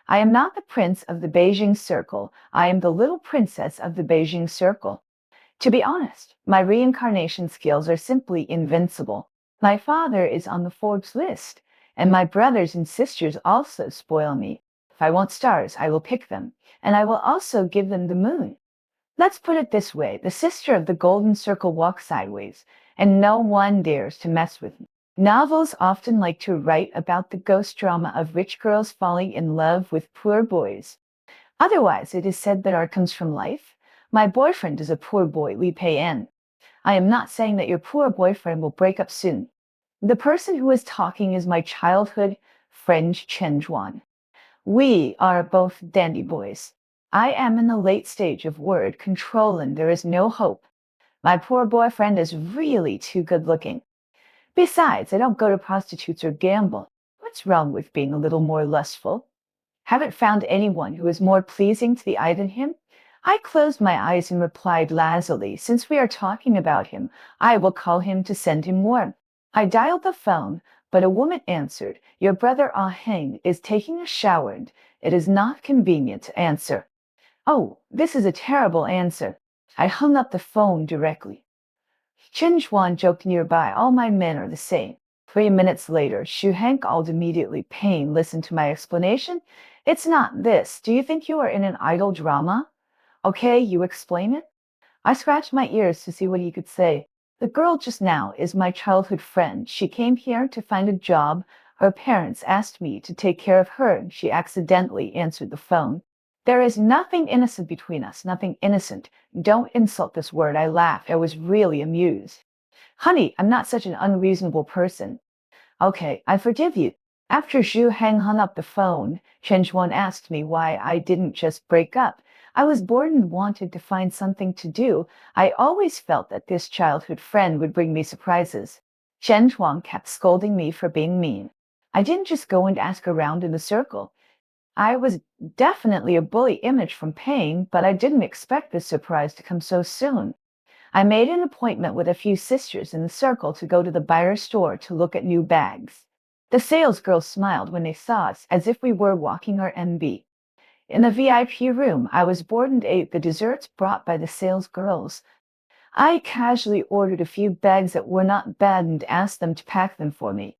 I am not the prince of the Beijing circle. I am the little princess of the Beijing circle. To be honest, my reincarnation skills are simply invincible. My father is on the Forbes list, and my brothers and sisters also spoil me. If I want stars, I will pick them, and I will also give them the moon. Let's put it this way, the sister of the golden circle walks sideways, and no one dares to mess with me. Novels often like to write about the ghost drama of rich girls falling in love with poor boys. Otherwise, it is said that art comes from life. My boyfriend is a poor boy, Li Pei En. I am not saying that your poor boyfriend will break up soon. The person who is talking is my childhood friend Chen Zhuan. We are both dandy boys. I am in the late stage of word control and there is no hope. My poor boyfriend is really too good looking. Besides, I don't go to prostitutes or gamble. What's wrong with being a little more lustful? Haven't found anyone who is more pleasing to the eye than him? I closed my eyes and replied lazily, since we are talking about him, I will call him to send him warmth. I dialed the phone, but a woman answered, your brother Ah Heng is taking a shower and it is not convenient to answer. Oh, this is a terrible answer. I hung up the phone directly. Chen Zhuan joked nearby, all my men are the same. 3 minutes later, Xu Heng called immediately. Pain, listen to my explanation. It's not this. Do you think you are in an idol drama? Okay, you explain it. I scratched my ears to see what he could say. The girl just now is my childhood friend. She came here to find a job. Her parents asked me to take care of her, and she accidentally answered the phone. There is nothing innocent between us, nothing innocent. Don't insult this word. I laughed. I was really amused. Honey, I'm not such an unreasonable person. Okay, I forgive you. After Zhu Heng hung up the phone, Chen Zhuan asked me why I didn't just break up. I was bored and wanted to find something to do. I always felt that this childhood friend would bring me surprises. Chen Zhuan kept scolding me for being mean. I didn't just go and ask around in the circle. I was definitely a bully image from pain, but I didn't expect this surprise to come so soon. I made an appointment with a few sisters in the circle to go to the buyer store to look at new bags. The salesgirls smiled when they saw us, as if we were walking our MB. In the VIP room, I was bored and ate the desserts brought by the salesgirls. I casually ordered a few bags that were not bad and asked them to pack them for me.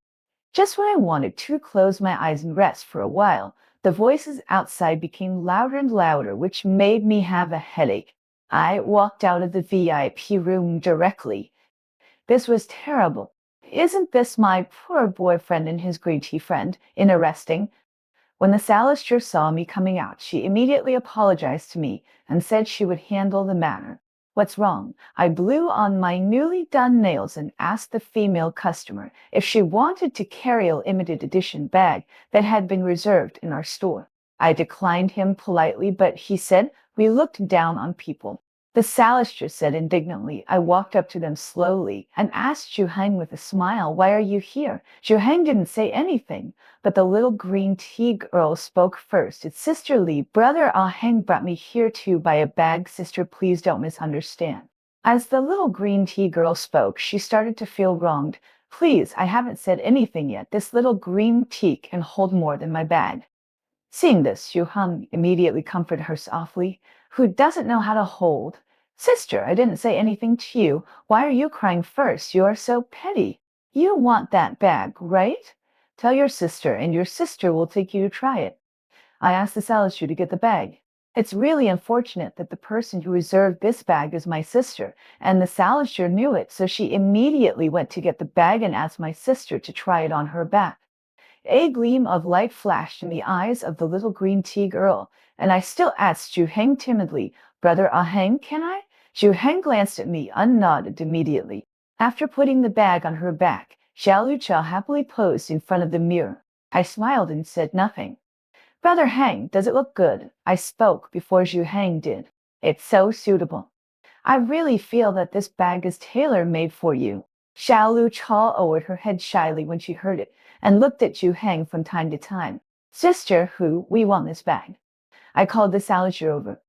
Just when I wanted to close my eyes and rest for a while, the voices outside became louder and louder, which made me have a headache. I walked out of the VIP room directly. This was terrible. Isn't this my poor boyfriend and his green tea friend? Interesting. When the solicitor saw me coming out, she immediately apologized to me and said she would handle the matter. What's wrong? I blew on my newly done nails and asked the female customer if she wanted to carry a limited edition bag that had been reserved in our store. I declined him politely, but he said we looked down on people. The solicitor said indignantly. I walked up to them slowly and asked Zhu Heng with a smile, why are you here? Zhu Heng didn't say anything, but the little green tea girl spoke first. It's Sister Li. Brother Ah Heng brought me here to buy a bag. Sister, please don't misunderstand. As the little green tea girl spoke, she started to feel wronged. Please, I haven't said anything yet. This little green tea can hold more than my bag. Seeing this, Xu Heng immediately comforted her softly. Who doesn't know how to hold? Sister, I didn't say anything to you. Why are you crying first? You are so petty. You want that bag, right? Tell your sister, and your sister will take you to try it. I asked the solicitor to get the bag. It's really unfortunate that the person who reserved this bag is my sister, and the solicitor knew it, so she immediately went to get the bag and asked my sister to try it on her back. A gleam of light flashed in the eyes of the little green tea girl, and I still asked Zhu Heng timidly, Brother Ah Heng, can I? Zhu Heng glanced at me and nodded immediately. After putting the bag on her back, Xiao Luchao happily posed in front of the mirror. I smiled and said nothing. Brother Heng, does it look good? I spoke before Zhu Heng did. It's so suitable. I really feel that this bag is tailor-made for you. Xiao Luchao lowered her head shyly when she heard it, and looked at Zhu Heng from time to time. Sister, we want this bag. I called the solicitor over.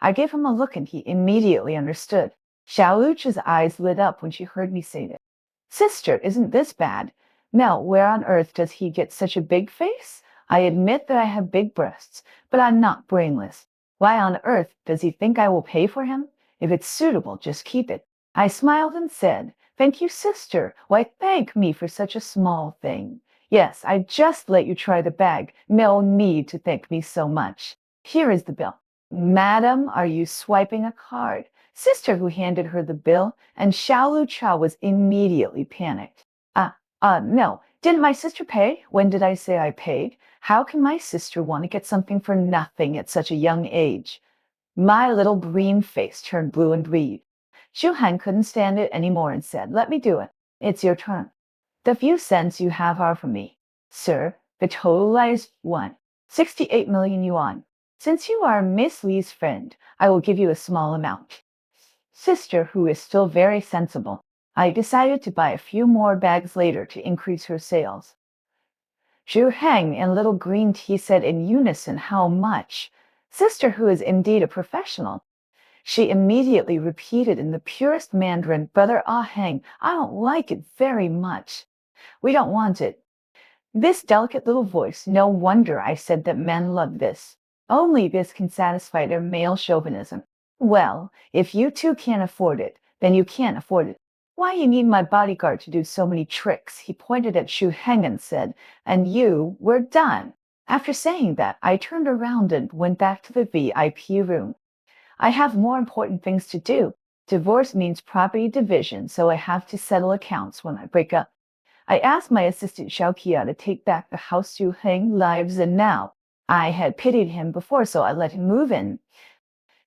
I gave him a look and he immediately understood. Xiao Luch's eyes lit up when she heard me say that. Sister, isn't this bad? Mel, where on earth does he get such a big face? I admit that I have big breasts, but I'm not brainless. Why on earth does he think I will pay for him? If it's suitable, just keep it. I smiled and said, "Thank you, sister. Why thank me for such a small thing? Yes, I just let you try the bag. No need to thank me so much. Here is the bill." "Madam, are you swiping a card?" Sister who handed her the bill, and Xiaolu Chao was immediately panicked. No. Didn't my sister pay? When did I say I paid? How can my sister want to get something for nothing at such a young age?" My little green face turned blue and red. Zhu Han couldn't stand it anymore and said, "Let me do it. It's your turn. The few cents you have are for me." "Sir, the total is 68 million yuan. Since you are Miss Li's friend, I will give you a small amount." Sister, who is still very sensible, I decided to buy a few more bags later to increase her sales. Zhu Heng and Little Green Tea said in unison, "How much?" Sister, who is indeed a professional, she immediately repeated in the purest Mandarin, "Brother Ah Heng, I don't like it very much. We don't want it." This delicate little voice, no wonder I said that men love this. Only this can satisfy their male chauvinism. "Well, if you two can't afford it, then you can't afford it. Why you need my bodyguard to do so many tricks?" He pointed at Shu Heng and said, "And we're done." After saying that, I turned around and went back to the VIP room. I have more important things to do. Divorce means property division, so I have to settle accounts when I break up. I asked my assistant Xiaoqia to take back the house Zhu Heng lives in now. I had pitied him before, so I let him move in.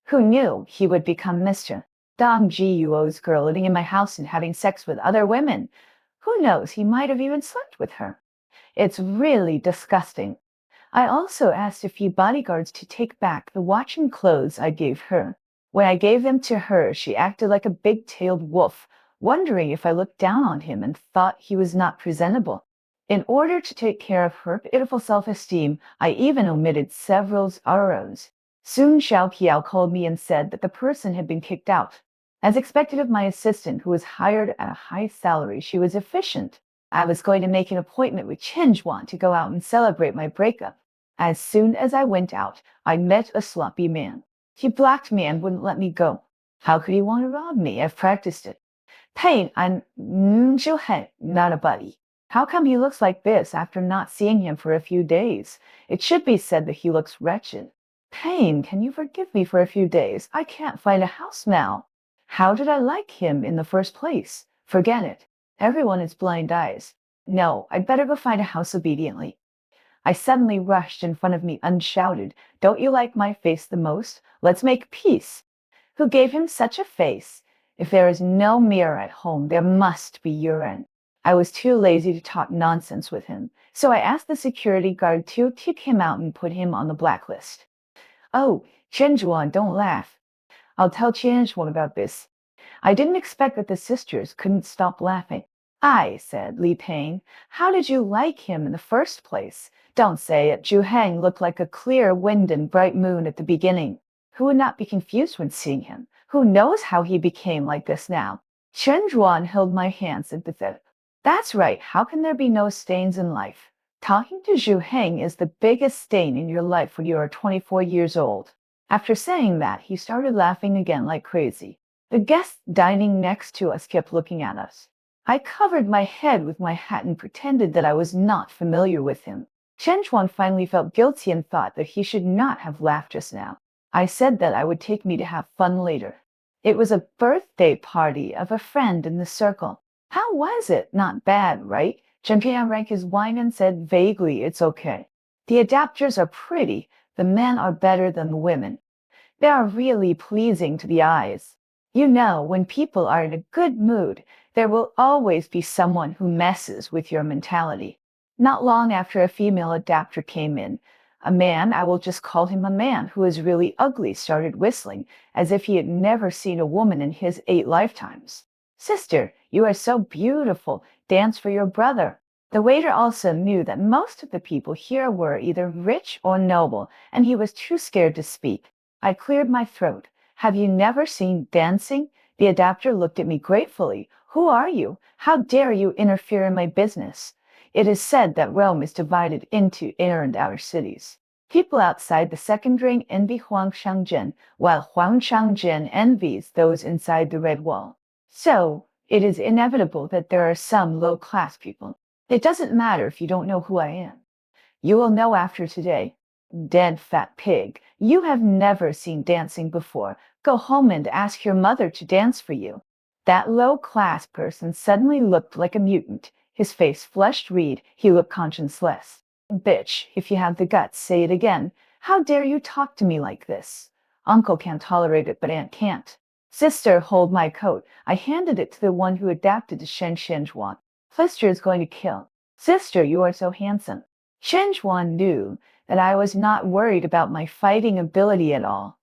Who knew he would become Mr. Dong Jiuo's girl living in my house and having sex with other women? Who knows, he might have even slept with her. It's really disgusting. I also asked a few bodyguards to take back the watch and clothes I gave her. When I gave them to her, she acted like a big-tailed wolf, wondering if I looked down on him and thought he was not presentable. In order to take care of her pitiful self-esteem, I even omitted several arrows. Soon Xiao Qiao called me and said that the person had been kicked out. As expected of my assistant, who was hired at a high salary, she was efficient. I was going to make an appointment with Chen Zhuan to go out and celebrate my breakup. As soon as I went out, I met a sloppy man. He blocked me and wouldn't let me go. How could he want to rob me? I've practiced it. "Pain, I'm Zhu, not a buddy. How come he looks like this after not seeing him for a few days? It should be said that he looks wretched. Pain, can you forgive me for a few days? I can't find a house now. How did I like him in the first place? Forget it. Everyone is blind eyes. No, I'd better go find a house obediently." I suddenly rushed in front of me and shouted, "Don't you like my face the most? Let's make peace." Who gave him such a face? If there is no mirror at home, there must be urine. I was too lazy to talk nonsense with him, so I asked the security guard to kick him out and put him on the blacklist. "Oh, Zhuan, don't laugh. I'll tell Zhuan about this." I didn't expect that the sisters couldn't stop laughing. "I," said Li Ping, "how did you like him in the first place? Don't say it. Zhu Heng looked like a clear wind and bright moon at the beginning. Who would not be confused when seeing him? Who knows how he became like this now?" Chen Zhuan held my hand sympathetic. "That's right. How can there be no stains in life? Talking to Zhu Heng is the biggest stain in your life when you are 24 years old." After saying that, he started laughing again like crazy. The guests dining next to us kept looking at us. I covered my head with my hat and pretended that I was not familiar with him. Chen Chuan finally felt guilty and thought that he should not have laughed just now. I said that I would take me to have fun later. It was a birthday party of a friend in the circle. "How was it? Not bad, right?" Chen Pian drank his wine and said vaguely, "It's okay. The adapters are pretty. The men are better than the women. They are really pleasing to the eyes. You know, when people are in a good mood, there will always be someone who messes with your mentality." Not long after, a female adapter came in. A man, I will just call him a man, who is really ugly, started whistling, as if he had never seen a woman in his 8 lifetimes. "Sister, you are so beautiful. Dance for your brother." The waiter also knew that most of the people here were either rich or noble, and he was too scared to speak. I cleared my throat. "Have you never seen dancing?" The adapter looked at me gratefully. "Who are you? How dare you interfere in my business?" It is said that Rome is divided into inner and outer cities. People outside the second ring envy Huangshangjin, while Huangshangjin envies those inside the red wall. So, it is inevitable that there are some low-class people. It doesn't matter if you don't know who I am. You will know after today. Dead fat pig, you have never seen dancing before. Go home and ask your mother to dance for you. That low-class person suddenly looked like a mutant. His face flushed red, he looked conscienceless. Bitch, if you have the guts, say it again. How dare you talk to me like this? Uncle can't tolerate it, but Aunt can't. Sister, hold my coat. I handed it to the one who adapted to Shen Shenjuan. Sister is going to kill. Sister, you are so handsome. Shenjuan knew that I was not worried about my fighting ability at all.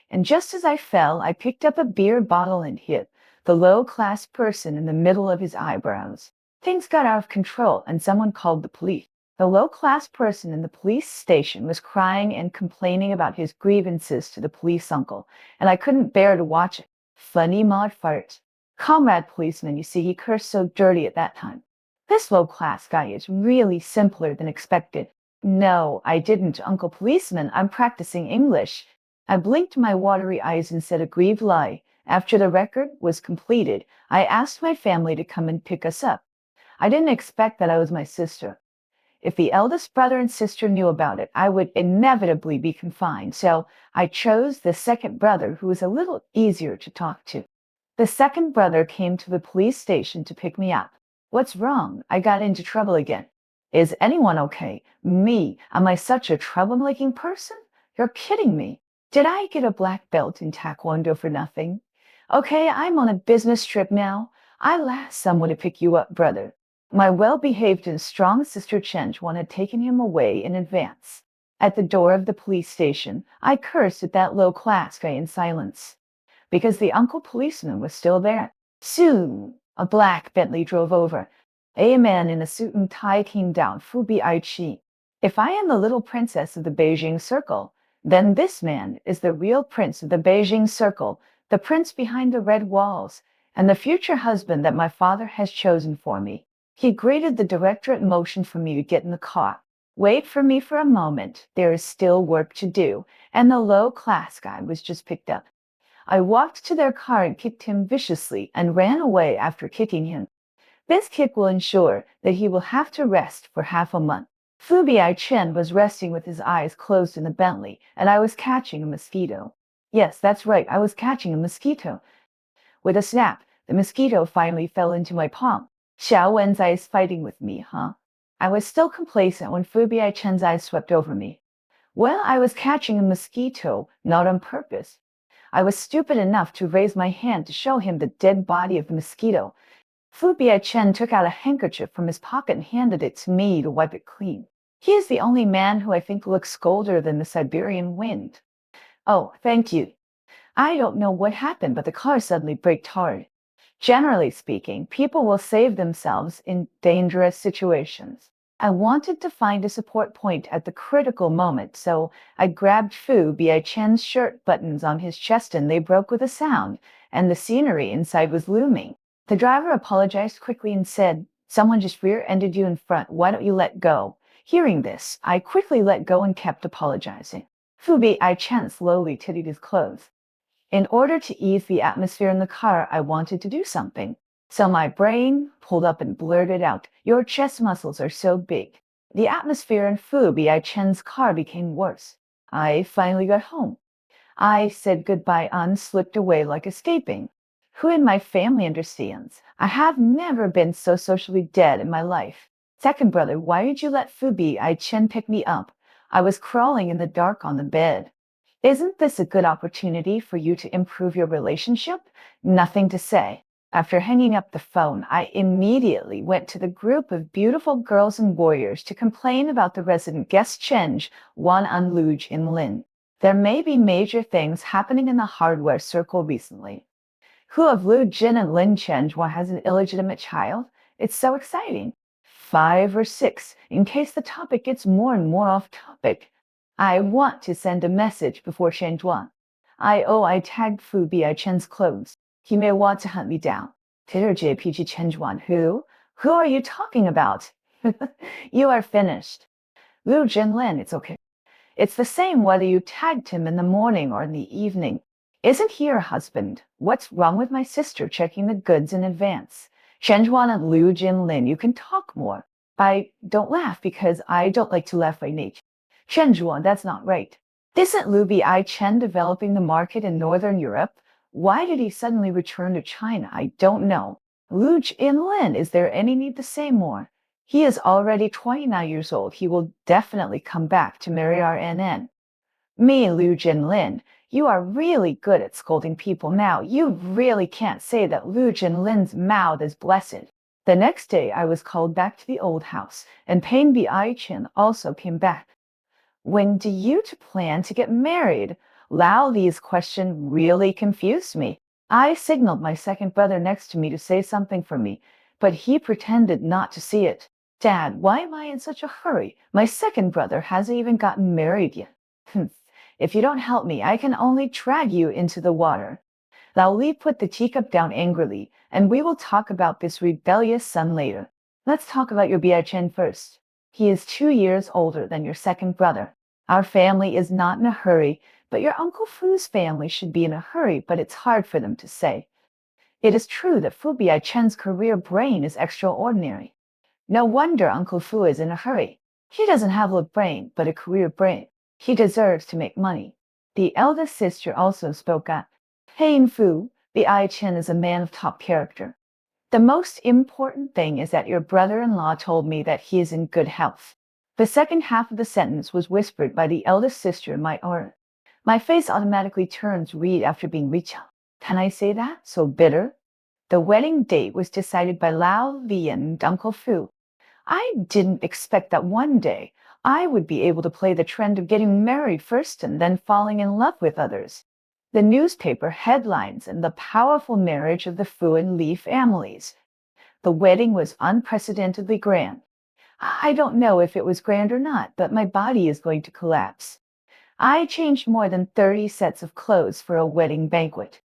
And just as I fell, I picked up a beer bottle and hit the low-class person in the middle of his eyebrows. Things got out of control and someone called the police. The low-class person in the police station was crying and complaining about his grievances to the police uncle, and I couldn't bear to watch it. Funny mod fart. Comrade policeman, you see, he cursed so dirty at that time. This low-class guy is really simpler than expected. No, I didn't, Uncle Policeman. I'm practicing English. I blinked my watery eyes and said a grieved lie. After the record was completed, I asked my family to come and pick us up. I didn't expect that I was my sister. If the eldest brother and sister knew about it, I would inevitably be confined, so I chose the second brother, who was a little easier to talk to. The second brother came to the police station to pick me up. What's wrong? I got into trouble again. Is anyone okay? Me? Am I such a troublemaking person? You're kidding me. Did I get a black belt in Taekwondo for nothing? Okay, I'm on a business trip now. I'll ask someone to pick you up, brother. My well-behaved and strong sister Chenjuan had taken him away in advance. At the door of the police station, I cursed at that low-class guy in silence, because the uncle policeman was still there. Soon, a black Bentley drove over. A man in a suit and tie came down. Fubi Aichi. If I am the little princess of the Beijing Circle, then this man is the real prince of the Beijing Circle, the prince behind the red walls, and the future husband that my father has chosen for me. He greeted the directorate motion for me to get in the car. Wait for me for a moment. There is still work to do, and the low-class guy was just picked up. I walked to their car and kicked him viciously and ran away after kicking him. This kick will ensure that he will have to rest for half a month. Fubi Chen was resting with his eyes closed in the Bentley, and I was catching a mosquito. Yes, that's right, I was catching a mosquito. With a snap, the mosquito finally fell into my palm. Xiao Wen's eyes fighting with me, huh? I was still complacent when Fubi Chen's eyes swept over me. Well, I was catching a mosquito, not on purpose. I was stupid enough to raise my hand to show him the dead body of the mosquito. Fubi Chen took out a handkerchief from his pocket and handed it to me to wipe it clean. He is the only man who I think looks colder than the Siberian wind. Oh, thank you. I don't know what happened, but the car suddenly braked hard. Generally speaking, people will save themselves in dangerous situations. I wanted to find a support point at the critical moment, so I grabbed Fu Bi Chen's shirt buttons on his chest and they broke with a sound, and the scenery inside was looming. The driver apologized quickly and said, "Someone just rear-ended you in front. Why don't you let go?" Hearing this, I quickly let go and kept apologizing. Fu Bi Chen slowly tittied his clothes. In order to ease the atmosphere in the car, I wanted to do something. So my brain pulled up and blurted out, "Your chest muscles are so big." The atmosphere in Fu Bi Chen's car became worse. I finally got home. I said goodbye and slipped away like escaping. Who in my family understands? I have never been so socially dead in my life. Second brother, why did you let Fu Bi Chen pick me up? I was crawling in the dark on the bed. Isn't this a good opportunity for you to improve your relationship? Nothing to say. After hanging up the phone, I immediately went to the group of beautiful girls and warriors to complain about the resident guest Chenj, Wan and Luj in Lin. There may be major things happening in the hardware circle recently. Who of Lu Jin and Lin Chenj has an illegitimate child? It's so exciting. 5 or 6, in case the topic gets more and more off topic. I want to send a message before Shenjuan. I tagged Fu Bi Chen's clothes. He may want to hunt me down. Titter JPG Chenjuan, who? Who are you talking about? You are finished. Liu Jinlin, it's okay. It's the same whether you tagged him in the morning or in the evening. Isn't he your husband? What's wrong with my sister checking the goods in advance? Shenjuan and Liu Jinlin, you can talk more. Don't laugh because I don't like to laugh by nature. Shenjuan, that's not right. Isn't Liu Bi Chen developing the market in Northern Europe? Why did he suddenly return to China? I don't know. Liu Jinlin, is there any need to say more? He is already 29 years old. He will definitely come back to marry our NN. Me, Liu Jinlin, you are really good at scolding people now. You really can't say that Liu Jinlin's mouth is blessed. The next day, I was called back to the old house, and Pain Bi Chen also came back. When do you two plan to get married? Lao Li's question really confused me. I signaled my second brother next to me to say something for me, but he pretended not to see it. Dad, why am I in such a hurry? My second brother hasn't even gotten married yet. If you don't help me, I can only drag you into the water. Lao Li put the teacup down angrily, and we will talk about this rebellious son later. Let's talk about your Bi Chen first. He is 2 years older than your second brother. Our family is not in a hurry, but your Uncle Fu's family should be in a hurry, but it's hard for them to say. It is true that Fu Bi Chen's career brain is extraordinary. No wonder Uncle Fu is in a hurry. He doesn't have a brain, but a career brain. He deserves to make money. The eldest sister also spoke up. Pain Fu, Bi Chen is a man of top character. The most important thing is that your brother-in-law told me that he is in good health. The second half of the sentence was whispered by the eldest sister in my ear. My face automatically turns red after being reached. Can I say that? So bitter? The wedding date was decided by Lao Li and Uncle Fu. I didn't expect that one day I would be able to play the trend of getting married first and then falling in love with others. The newspaper headlines and the powerful marriage of the Fu and Li families. The wedding was unprecedentedly grand. I don't know if it was grand or not, but my body is going to collapse. I changed more than 30 sets of clothes for a wedding banquet.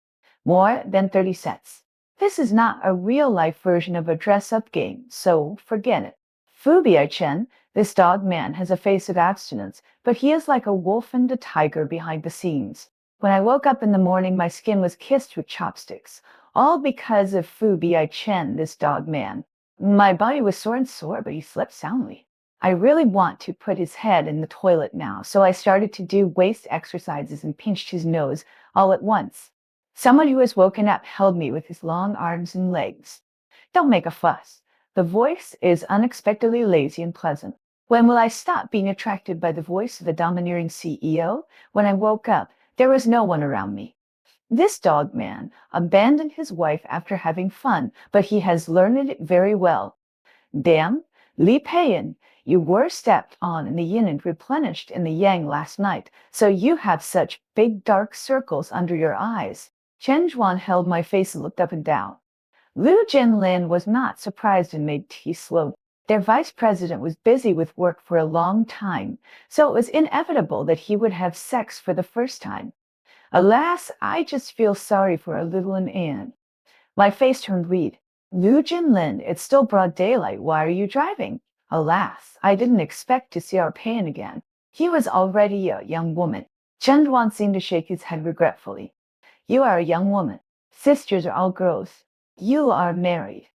More than 30 sets. This is not a real-life version of a dress-up game, so forget it. Fu Biai-chen, this dog man, has a face of abstinence, but he is like a wolf and a tiger behind the scenes. When I woke up in the morning, my skin was kissed with chopsticks, all because of Fu Biai-chen, this dog man. My body was sore, but he slept soundly. I really want to put his head in the toilet now, so I started to do waist exercises and pinched his nose all at once. Someone who has woken up held me with his long arms and legs. Don't make a fuss. The voice is unexpectedly lazy and pleasant. When will I stop being attracted by the voice of the domineering CEO? When I woke up, there was no one around me. This dog man abandoned his wife after having fun, but he has learned it very well. Damn, Li Peiyan, you were stepped on in the yin and replenished in the yang last night, so you have such big dark circles under your eyes. Chen Zhuan held my face and looked up and down. Liu Jinlin was not surprised and made tea slowly. Their vice president was busy with work for a long time, so it was inevitable that he would have sex for the first time. Alas, I just feel sorry for our little Anne. My face turned red. Liu Jinlin, it's still broad daylight. Why are you driving? Alas, I didn't expect to see our Pan again. He was already a young woman. Chen Duan seemed to shake his head regretfully. You are a young woman. Sisters are all girls. You are married.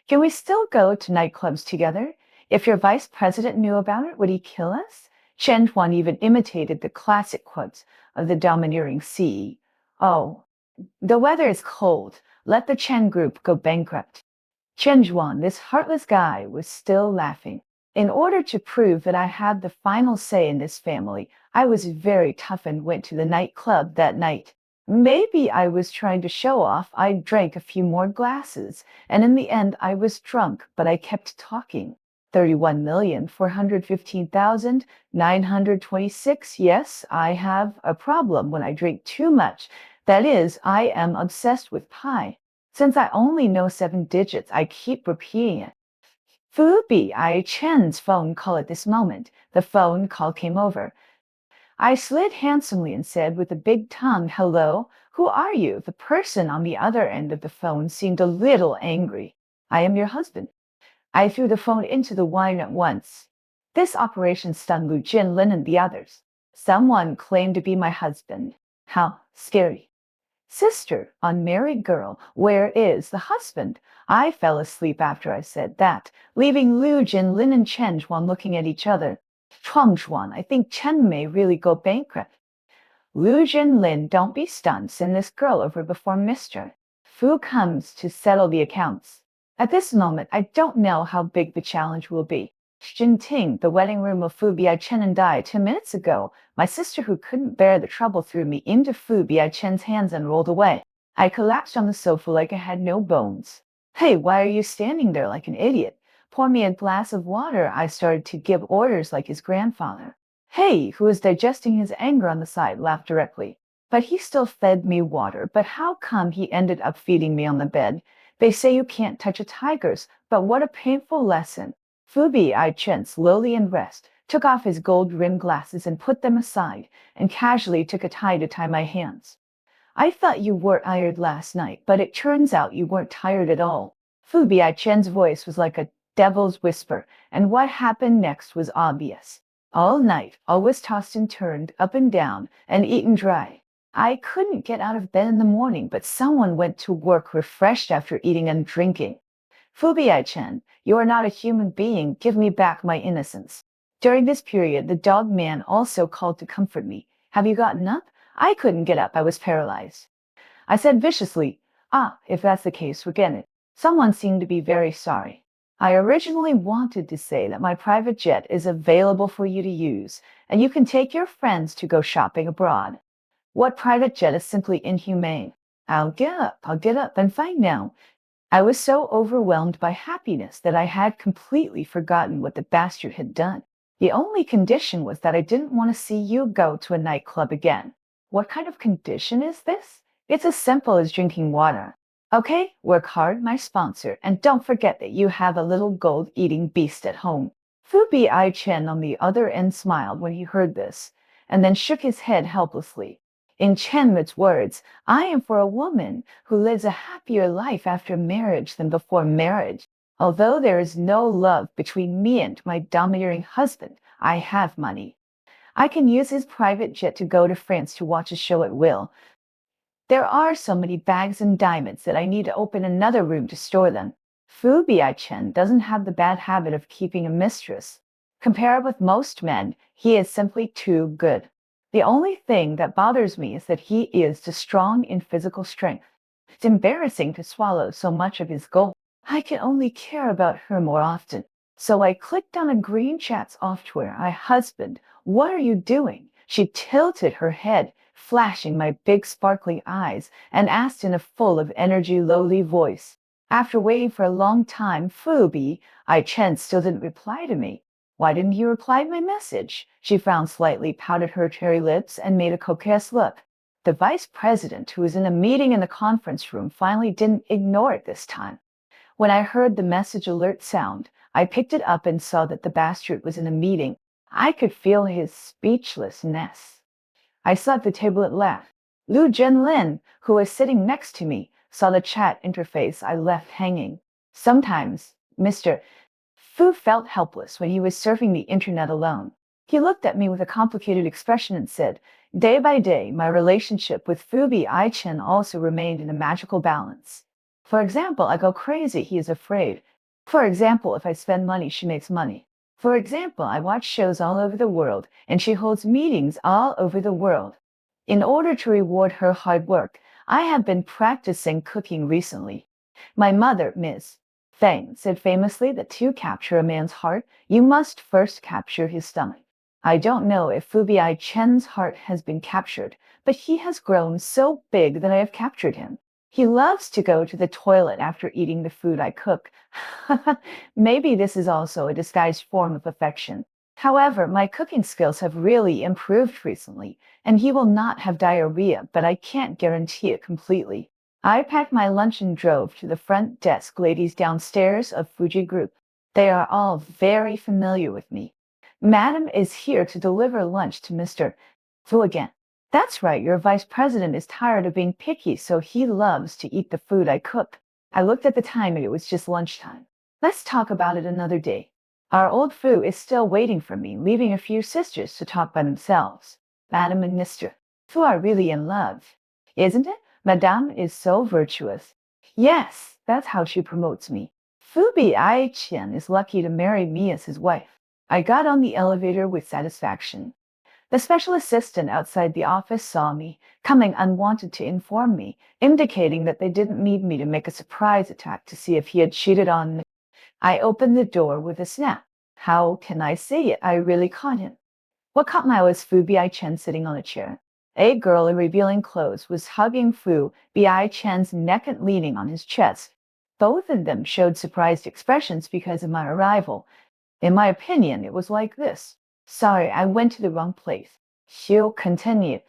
Can we still go to nightclubs together? If your vice president knew about it, would he kill us? Chen Huan even imitated the classic quotes of the domineering CEO. The weather is cold. Let the Chen group go bankrupt. Chen Zhuan, this heartless guy, was still laughing. In order to prove that I had the final say in this family, I was very tough and went to the nightclub that night. Maybe I was trying to show off. I drank a few more glasses, and in the end I was drunk, but I kept talking. 31,415,926. Yes, I have a problem when I drink too much. That is, I am obsessed with pi. Since I only know 7 digits, I keep repeating it. Fu Bi Chen's phone call at this moment. The phone call came over. I slid handsomely and said with a big tongue, "Hello, who are you?" The person on the other end of the phone seemed a little angry. "I am your husband." I threw the phone into the wine at once. This operation stunned Lu Jinlin and the others. Someone claimed to be my husband. How scary. Sister, unmarried girl, where is the husband? I fell asleep after I said that, leaving Lu Jinlin and Chen Zhuan looking at each other. Chuang Zhuan, I think Chen may really go bankrupt. Lu Jinlin, don't be stunned. Send this girl over before Mr. Fu comes to settle the accounts. At this moment, I don't know how big the challenge will be. Ting, the wedding room of Fu Biaichen and I 2 minutes ago. My sister, who couldn't bear the trouble, threw me into Fu Biaichen's hands and rolled away. I collapsed on the sofa like I had no bones. Hey, why are you standing there like an idiot? Pour me a glass of water. I started to give orders like his grandfather. Hey, who was digesting his anger on the side, laughed directly. But he still fed me water. But how come he ended up feeding me on the bed? They say you can't touch a tiger's, but what a painful lesson. Fubi I-Chen, slowly and rest, took off his gold-rimmed glasses and put them aside, and casually took a tie to tie my hands. I thought you were tired last night, but it turns out you weren't tired at all. Fubi I-Chen's voice was like a devil's whisper, and what happened next was obvious. All night, I was tossed and turned, up and down, and eaten dry. I couldn't get out of bed in the morning, but someone went to work refreshed after eating and drinking. Fubi I-Chen, you are not a human being. Give me back my innocence. During this period, the dog man also called to comfort me. Have you gotten up? I couldn't get up. I was paralyzed. I said viciously, if that's the case, forget it. Someone seemed to be very sorry. I originally wanted to say that my private jet is available for you to use, and you can take your friends to go shopping abroad. What private jet is simply inhumane. I'll get up and fight now. I was so overwhelmed by happiness that I had completely forgotten what the bastard had done. The only condition was that I didn't want to see you go to a nightclub again. What kind of condition is this? It's as simple as drinking water. Okay, work hard, my sponsor, and don't forget that you have a little gold-eating beast at home. Fubi I-Chen on the other end smiled when he heard this, and then shook his head helplessly. In Chenmut's words, I am for a woman who lives a happier life after marriage than before marriage. Although there is no love between me and my domineering husband, I have money. I can use his private jet to go to France to watch a show at will. There are so many bags and diamonds that I need to open another room to store them. Fu Biaichen doesn't have the bad habit of keeping a mistress. Compared with most men, he is simply too good. The only thing that bothers me is that he is too strong in physical strength. It's embarrassing to swallow so much of his gold. I can only care about her more often. So I clicked on a green chat software. Husband, what are you doing? She tilted her head, flashing my big sparkly eyes, and asked in a full of energy lowly voice. After waiting for a long time, Fubi I-Chen still didn't reply to me. Why didn't he reply to my message? She frowned slightly, pouted her cherry lips, and made a coquettish look. The vice president, who was in a meeting in the conference room, finally didn't ignore it this time. When I heard the message alert sound, I picked it up and saw that the bastard was in a meeting. I could feel his speechlessness. I sat at the table at last. Lu Jinlin, who was sitting next to me, saw the chat interface I left hanging. Sometimes, Mr. Fu felt helpless when he was surfing the internet alone. He looked at me with a complicated expression and said, day by day, my relationship with Fubi I-Chen also remained in a magical balance. For example, I go crazy, he is afraid. For example, if I spend money, she makes money. For example, I watch shows all over the world, and she holds meetings all over the world. In order to reward her hard work, I have been practicing cooking recently. My mother, Ms. Feng, said famously that to capture a man's heart, you must first capture his stomach. I don't know if Fubi I-Chen's heart has been captured, but he has grown so big that I have captured him. He loves to go to the toilet after eating the food I cook. Maybe this is also a disguised form of affection. However, my cooking skills have really improved recently, and he will not have diarrhea, but I can't guarantee it completely. I packed my lunch and drove to the front desk ladies downstairs of Fuji Group. They are all very familiar with me. Madam is here to deliver lunch to Mr. Fu again. That's right, your vice president is tired of being picky, so he loves to eat the food I cook. I looked at the time and it was just lunchtime. Let's talk about it another day. Our old Fu is still waiting for me, leaving a few sisters to talk by themselves. Madame and Mr. Fu are really in love, isn't it? Madame is so virtuous. Yes, that's how she promotes me. Fu Bi Qian is lucky to marry me as his wife. I got on the elevator with satisfaction. The special assistant outside the office saw me, coming unwanted to inform me, indicating that they didn't need me to make a surprise attack to see if he had cheated on me. I opened the door with a snap. How can I say it? I really caught him. What caught my eye was Fu Bi Chen sitting on a chair. A girl in revealing clothes was hugging Fu Bi Chen's neck and leaning on his chest. Both of them showed surprised expressions because of my arrival. In my opinion, it was like this. Sorry, I went to the wrong place. She'll continue.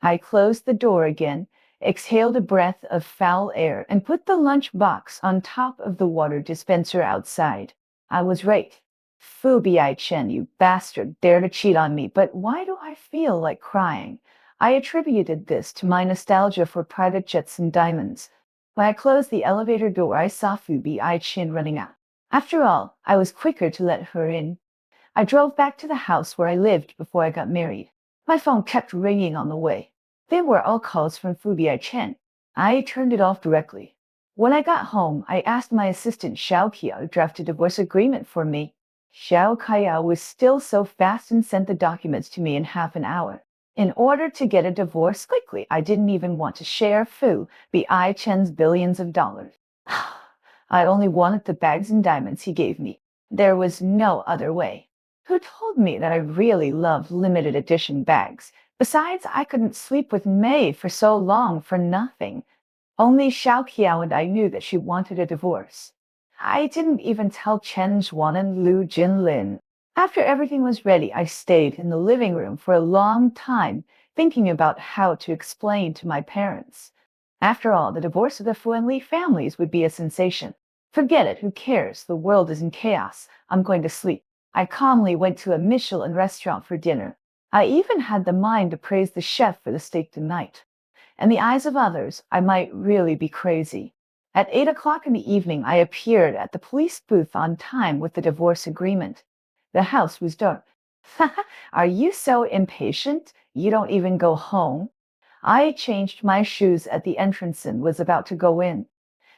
I closed the door again, exhaled a breath of foul air, and put the lunch box on top of the water dispenser outside. I was right. Fu Bi Chen, you bastard, dare to cheat on me, but why do I feel like crying? I attributed this to my nostalgia for private jets and diamonds. When I closed the elevator door, I saw Fu Bi Chen running out. After all, I was quicker to let her in. I drove back to the house where I lived before I got married. My phone kept ringing on the way. They were all calls from Fu Bi Chen. I turned it off directly. When I got home, I asked my assistant Xiao Kia to draft a divorce agreement for me. Xiao Kia was still so fast and sent the documents to me in half an hour. In order to get a divorce quickly, I didn't even want to share Fu Bi Chen's billions of dollars. I only wanted the bags and diamonds he gave me. There was no other way. Who told me that I really love limited edition bags? Besides, I couldn't sleep with May for so long for nothing. Only Xiao Qiao and I knew that she wanted a divorce. I didn't even tell Chen Zhuan and Lu Jinlin. After everything was ready, I stayed in the living room for a long time, thinking about how to explain to my parents. After all, the divorce of the Fu and Li families would be a sensation. Forget it, who cares? The world is in chaos. I'm going to sleep. I calmly went to a Michelin restaurant for dinner. I even had the mind to praise the chef for the steak tonight. In the eyes of others, I might really be crazy. At 8 o'clock in the evening, I appeared at the police booth on time with the divorce agreement. The house was dark. Are you so impatient? You don't even go home? I changed my shoes at the entrance and was about to go in.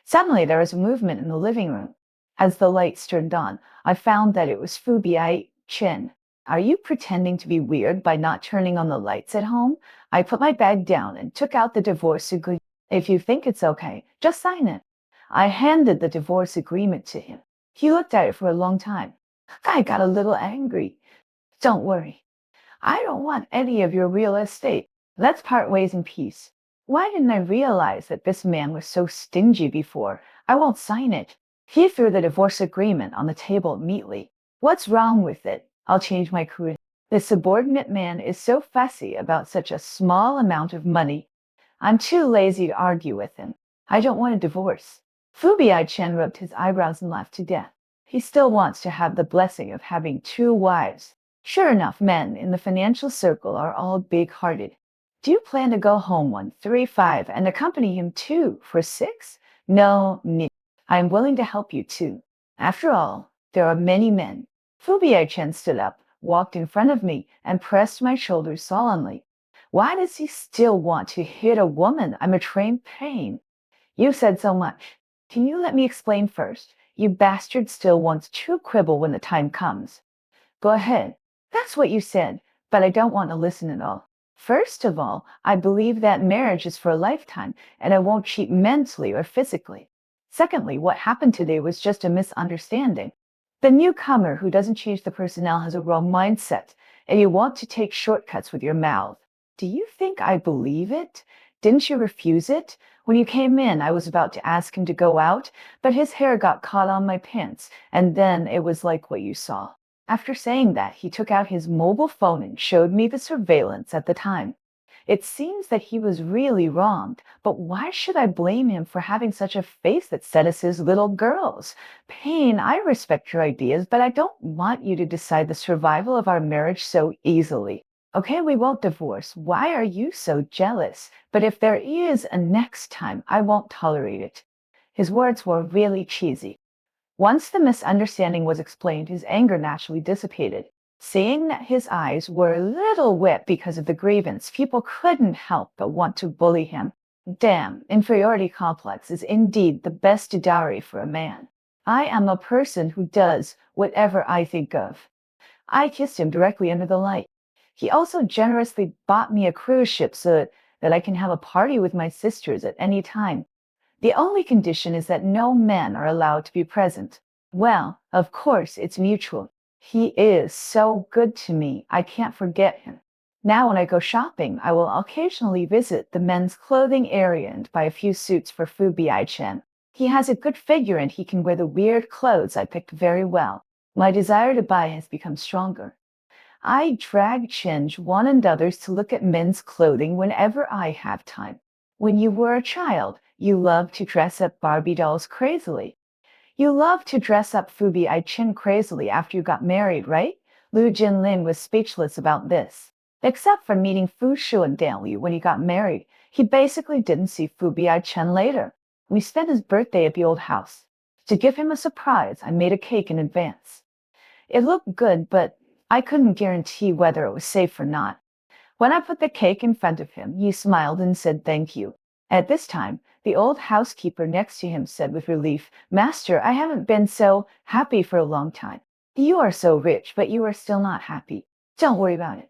Suddenly, there was a movement in the living room. As the lights turned on, I found that it was Fu Bi Chen. Are you pretending to be weird by not turning on the lights at home? I put my bag down and took out the divorce agreement. If you think it's okay, just sign it. I handed the divorce agreement to him. He looked at it for a long time. I got a little angry. Don't worry. I don't want any of your real estate. Let's part ways in peace. Why didn't I realize that this man was so stingy before? I won't sign it. He threw the divorce agreement on the table immediately. What's wrong with it? I'll change my career. The subordinate man is so fussy about such a small amount of money. I'm too lazy to argue with him. I don't want a divorce. Fu Bi Chen rubbed his eyebrows and laughed to death. He still wants to have the blessing of having two wives. Sure enough, men in the financial circle are all big-hearted. Do you plan to go home 135 and accompany him too for 6? No, Nick. I am willing to help you too. After all, there are many men. Fu Bi Chen stood up, walked in front of me, and pressed my shoulders solemnly. Why does he still want to hit a woman? I'm a trained pain. You said so much. Can you let me explain first? You bastard still wants to quibble when the time comes. Go ahead. That's what you said, but I don't want to listen at all. First of all, I believe that marriage is for a lifetime, and I won't cheat mentally or physically. Secondly, what happened today was just a misunderstanding. The newcomer who doesn't change the personnel has a wrong mindset, and you want to take shortcuts with your mouth. Do you think I believe it? Didn't you refuse it? When you came in, I was about to ask him to go out, but his hair got caught on my pants, and then it was like what you saw. After saying that, he took out his mobile phone and showed me the surveillance at the time. It seems that he was really wronged, but why should I blame him for having such a face that seduces little girls? Payne, I respect your ideas, but I don't want you to decide the survival of our marriage so easily. Okay, we won't divorce. Why are you so jealous? But if there is a next time, I won't tolerate it. His words were really cheesy. Once the misunderstanding was explained, his anger naturally dissipated. Seeing that his eyes were a little wet because of the grievance, people couldn't help but want to bully him. Damn, inferiority complex is indeed the best dowry for a man. I am a person who does whatever I think of. I kissed him directly under the light. He also generously bought me a cruise ship so that I can have a party with my sisters at any time. The only condition is that no men are allowed to be present. Well, of course, it's mutual. He is so good to me, I can't forget him. Now, when I go shopping, I will occasionally visit the men's clothing area and buy a few suits for Fu Chen. He has a good figure and he can wear the weird clothes I picked very well. My desire to buy has become stronger. I drag Chinj one and others to look at men's clothing whenever I have time. When you were a child, you loved to dress up Barbie dolls crazily. You loved to dress up Fubi Chin crazily after you got married, right? Lu Jinlin was speechless about this. Except for meeting Fu Shu and Dan Liu when he got married, he basically didn't see Fubi Chen later. We spent his birthday at the old house. To give him a surprise, I made a cake in advance. It looked good, but I couldn't guarantee whether it was safe or not. When I put the cake in front of him, he smiled and said thank you. At this time, the old housekeeper next to him said with relief, Master, I haven't been so happy for a long time. You are so rich, but you are still not happy. Don't worry about it.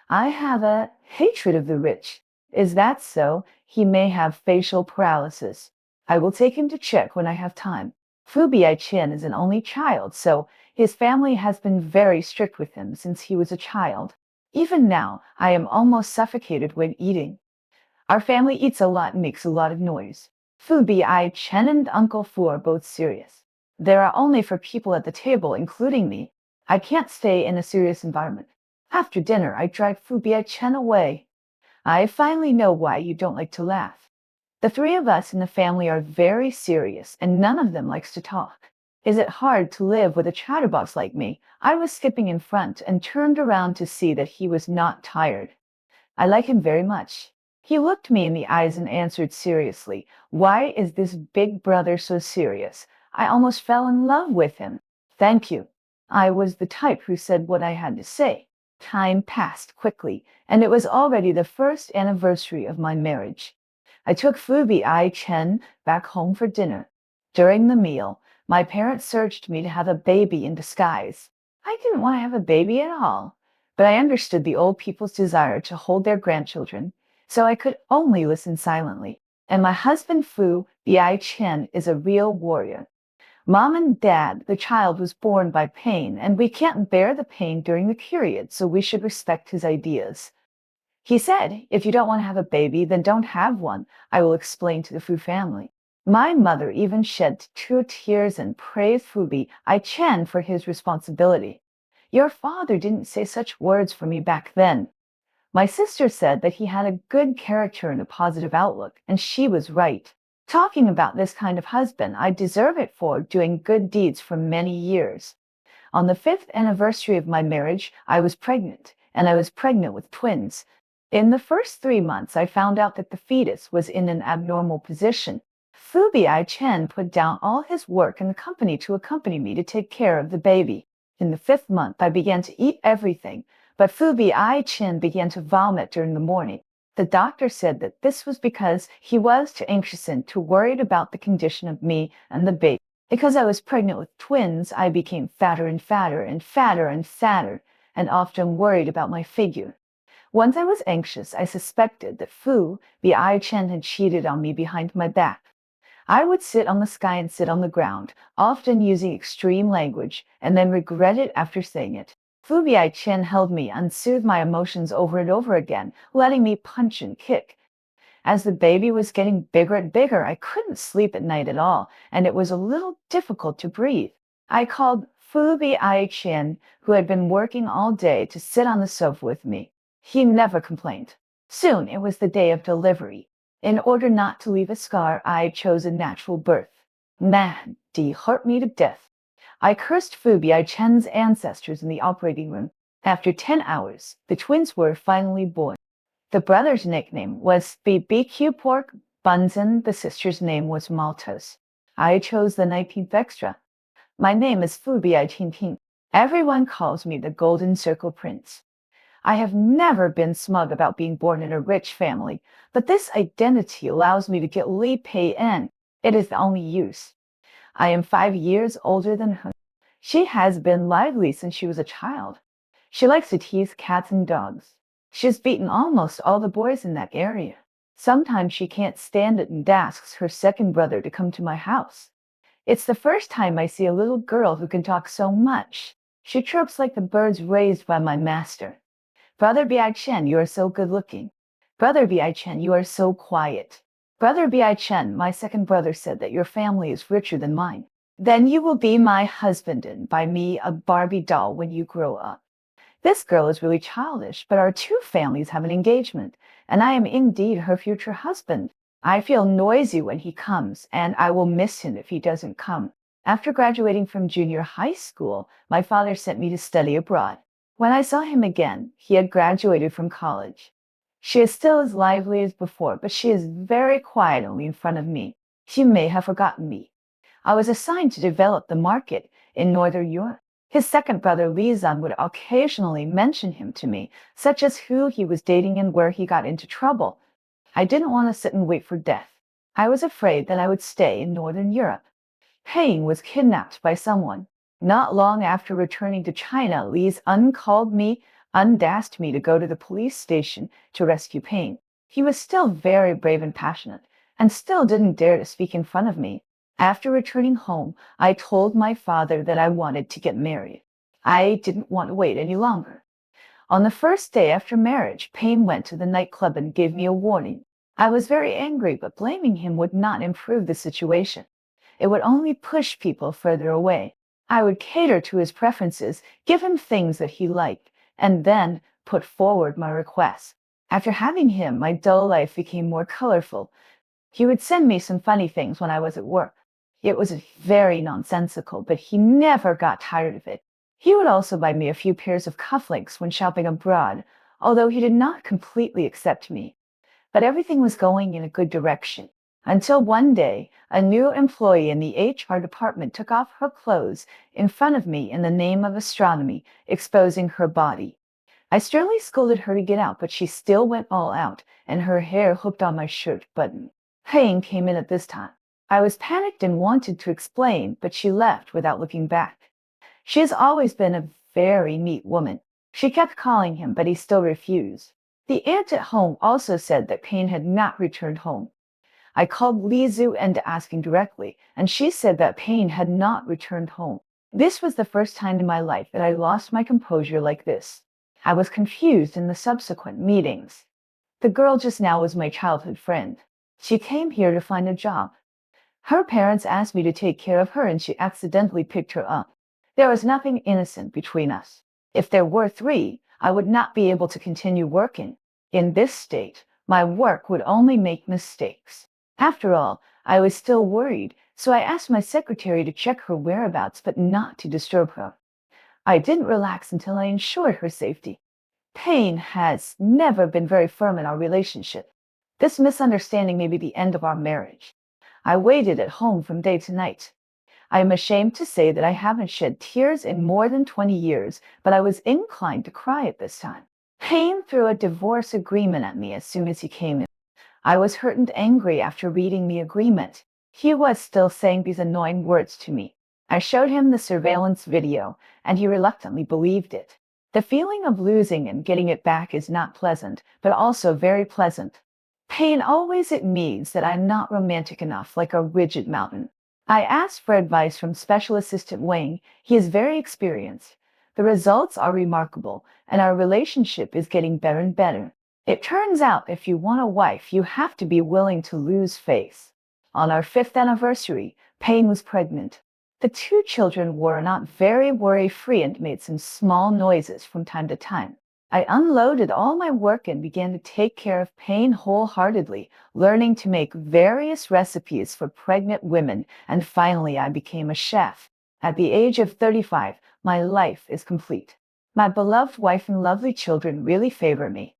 I have a hatred of the rich. Is that so? He may have facial paralysis. I will take him to check when I have time. Fu Chen is an only child, so his family has been very strict with him since he was a child. Even now, I am almost suffocated when eating. Our family eats a lot and makes a lot of noise. Fu Chen and Uncle Fu are both serious. There are only four people at the table, including me. I can't stay in a serious environment. After dinner, I drag Fu Chen away. I finally know why you don't like to laugh. The three of us in the family are very serious, and none of them likes to talk. Is it hard to live with a chatterbox like me? I was skipping in front and turned around to see that he was not tired. I like him very much. He looked me in the eyes and answered seriously, Why is this big brother so serious? I almost fell in love with him. Thank you. I was the type who said what I had to say. Time passed quickly, and it was already the first anniversary of my marriage. I took Fu Chen back home for dinner. During the meal, my parents urged me to have a baby in disguise. I didn't want to have a baby at all, but I understood the old people's desire to hold their grandchildren, so I could only listen silently. And my husband Fu Chen is a real warrior. Mom and Dad, the child was born by pain, and we can't bear the pain during the period, so we should respect his ideas. He said, if you don't want to have a baby, then don't have one. I will explain to the Fu family. My mother even shed 2 tears and praised Fu Chen for his responsibility. Your father didn't say such words for me back then. My sister said that he had a good character and a positive outlook, and she was right. Talking about this kind of husband, I deserve it for doing good deeds for many years. On the 5th anniversary of my marriage, I was pregnant, and I was pregnant with twins. In the first 3 months, I found out that the fetus was in an abnormal position. Fu Chen put down all his work in the company to accompany me to take care of the baby. In the 5th month, I began to eat everything, but Fu Chen began to vomit during the morning. The doctor said that this was because he was too anxious and too worried about the condition of me and the baby. Because I was pregnant with twins, I became fatter and fatter and fatter and fatter, and often worried about my figure. Once I was anxious, I suspected that Fu Chen had cheated on me behind my back. I would sit on the sky and sit on the ground, often using extreme language, and then regret it after saying it. Fu Chen held me and soothed my emotions over and over again, letting me punch and kick. As the baby was getting bigger and bigger, I couldn't sleep at night at all, and it was a little difficult to breathe. I called Fu Chen, who had been working all day, to sit on the sofa with me. He never complained. Soon it was the day of delivery. In order not to leave a scar, I chose a natural birth. Man, he hurt me to death. I cursed Fu Chen's ancestors in the operating room. After 10 hours, the twins were finally born. The brother's nickname was BBQ Pork Bunsen. The sister's name was Maltos. I chose the 19th extra. My name is Fu Biaitingting. Everyone calls me the Golden Circle Prince. I have never been smug about being born in a rich family, but this identity allows me to get Li Pei in. It is the only use. I am 5 years older than her. She has been lively since she was a child. She likes to tease cats and dogs. She has beaten almost all the boys in that area. Sometimes she can't stand it and asks her second brother to come to my house. It's the first time I see a little girl who can talk so much. She chirps like the birds raised by my master. Brother Bi Chen, you are so good looking. Brother Bi Chen, you are so quiet. Brother Bi Chen, my second brother said that your family is richer than mine. Then you will be my husband and buy me a Barbie doll when you grow up. This girl is really childish, but our two families have an engagement, and I am indeed her future husband. I feel noisy when he comes, and I will miss him if he doesn't come. After graduating from junior high school, my father sent me to study abroad. When I saw him again, he had graduated from college. She is still as lively as before, but she is very quiet only in front of me. She may have forgotten me. I was assigned to develop the market in Northern Europe. His second brother, Li Zan, would occasionally mention him to me, such as who he was dating and where he got into trouble. I didn't want to sit and wait for death. I was afraid that I would stay in Northern Europe. Paying was kidnapped by someone. Not long after returning to China, Li's called me and asked me to go to the police station to rescue Payne. He was still very brave and passionate, and still didn't dare to speak in front of me. After returning home, I told my father that I wanted to get married. I didn't want to wait any longer. On the first day after marriage, Payne went to the nightclub and gave me a warning. I was very angry, but blaming him would not improve the situation. It would only push people further away. I would cater to his preferences, give him things that he liked, and then put forward my requests. After having him, my dull life became more colorful. He would send me some funny things when I was at work. It was very nonsensical, but he never got tired of it. He would also buy me a few pairs of cufflinks when shopping abroad, although he did not completely accept me. But everything was going in a good direction. Until one day, a new employee in the HR department took off her clothes in front of me in the name of astronomy, exposing her body. I sternly scolded her to get out, but she still went all out, and her hair hooked on my shirt button. Payne came in at this time. I was panicked and wanted to explain, but she left without looking back. She has always been a very neat woman. She kept calling him, but he still refused. The aunt at home also said that Payne had not returned home. I called Li Zhu and asking directly, and she said that Payne had not returned home. This was the first time in my life that I lost my composure like this. I was confused in the subsequent meetings. The girl just now was my childhood friend. She came here to find a job. Her parents asked me to take care of her, and she accidentally picked her up. There was nothing innocent between us. If there were three, I would not be able to continue working. In this state, my work would only make mistakes. After all, I was still worried, so I asked my secretary to check her whereabouts but not to disturb her. I didn't relax until I ensured her safety. Payne has never been very firm in our relationship. This misunderstanding may be the end of our marriage. I waited at home from day to night. I am ashamed to say that I haven't shed tears in more than 20 years, but I was inclined to cry at this time. Payne threw a divorce agreement at me as soon as he came in. I was hurt and angry after reading the agreement. He was still saying these annoying words to me. I showed him the surveillance video, and he reluctantly believed it. The feeling of losing and getting it back is not pleasant, but also very pleasant. Pain always it means that I'm not romantic enough, like a rigid mountain. I asked for advice from Special Assistant Wang. He is very experienced. The results are remarkable, and our relationship is getting better and better. It turns out if you want a wife, you have to be willing to lose face. On our 5th anniversary, Payne was pregnant. The two children were not very worry-free and made some small noises from time to time. I unloaded all my work and began to take care of Payne wholeheartedly, learning to make various recipes for pregnant women, and finally I became a chef. At the age of 35, my life is complete. My beloved wife and lovely children really favor me.